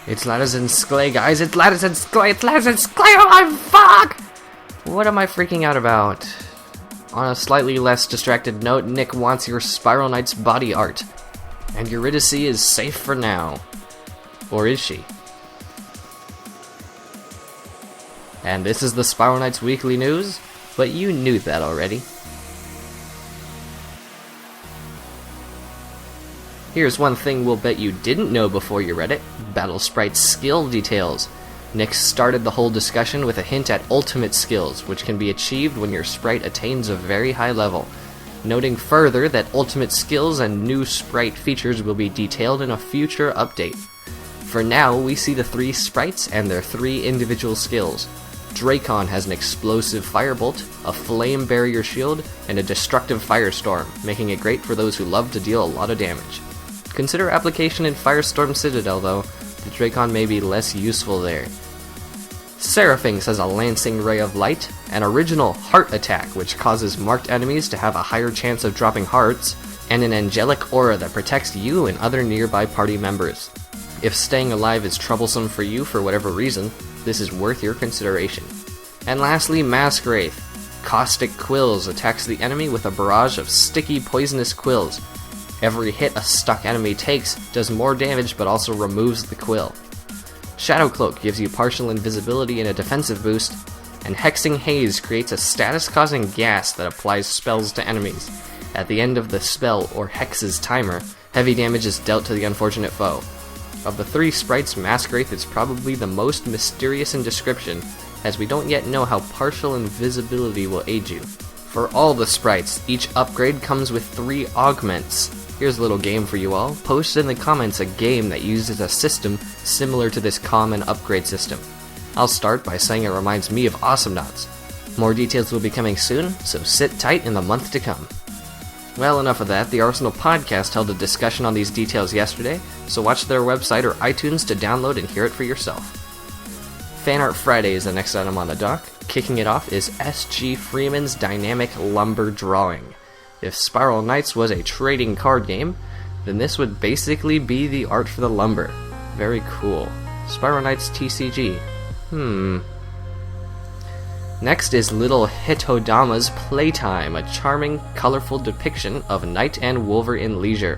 It's Sklay, guys. It's Sklay. Oh, fuck! What am I freaking out about? On a slightly less distracted note, Nick wants your Spiral Knights body art. And Eurydice is safe for now. Or is she? And this is the Spiral Knights Weekly News, but you knew that already. Here's one thing we'll bet you didn't know before you read it: Battle Sprites skill details. Nick started the whole discussion with a hint at ultimate skills, which can be achieved when your sprite attains a very high level, noting further that ultimate skills and new sprite features will be detailed in a future update. For now, we see the 3 sprites and their 3 individual skills. Dracon has an explosive firebolt, a flame barrier shield, and a destructive firestorm, making it great for those who love to deal a lot of damage. Consider application in Firestorm Citadel though, the Dracon may be less useful there. Seraphynx has a lancing ray of light, an original heart attack which causes marked enemies to have a higher chance of dropping hearts, and an angelic aura that protects you and other nearby party members. If staying alive is troublesome for you for whatever reason, this is worth your consideration. And lastly, Mask Wraith. Caustic Quills attacks the enemy with a barrage of sticky poisonous quills. Every hit a stuck enemy takes does more damage but also removes the quill. Shadow Cloak gives you partial invisibility and a defensive boost, and Hexing Haze creates a status-causing gas that applies spells to enemies. At the end of the spell or hex's timer, heavy damage is dealt to the unfortunate foe. Of the 3 sprites, Mask Wraith is probably the most mysterious in description, as we don't yet know how partial invisibility will aid you. For all the sprites, each upgrade comes with 3 augments. Here's a little game for you all. Post in the comments a game that uses a system similar to this common upgrade system. I'll start by saying it reminds me of Awesomenauts. More details will be coming soon, so sit tight in the month to come. Well, enough of that. The Arsenal podcast held a discussion on these details yesterday, so watch their website or iTunes to download and hear it for yourself. Fan Art Friday is the next item on the dock. Kicking it off is S.G. Freeman's Dynamic Lumber Drawing. If Spiral Knights was a trading card game, then this would basically be the art for the lumber. Very cool. Spiral Knights TCG. Next is Little Hitodama's Playtime, a charming, colorful depiction of Knight and Wolver in leisure.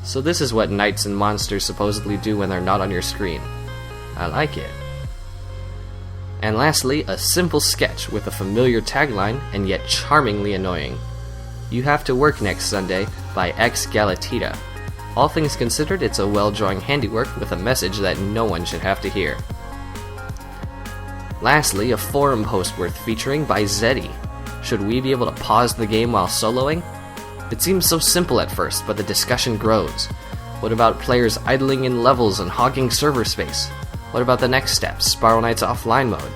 So this is what knights and monsters supposedly do when they're not on your screen. I like it. And lastly, a simple sketch with a familiar tagline and yet charmingly annoying. You Have to Work Next Sunday by X Galatita. All things considered, it's a well-drawing handiwork with a message that no one should have to hear. Lastly, a forum post worth featuring by Zeddy. Should we be able to pause the game while soloing? It seems so simple at first, but the discussion grows. What about players idling in levels and hogging server space? What about the next step, Spiral Knights offline mode?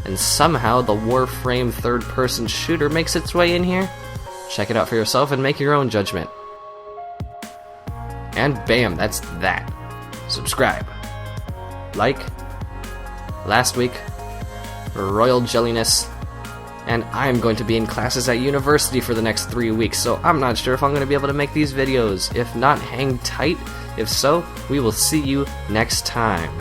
And somehow the Warframe third-person shooter makes its way in here? Check it out for yourself and make your own judgment. And bam, that's that. Subscribe. Like. Last week, Royal Jelliness. And I'm going to be in classes at university for the next 3 weeks, so I'm not sure if I'm going to be able to make these videos. If not, hang tight. If so, we will see you next time.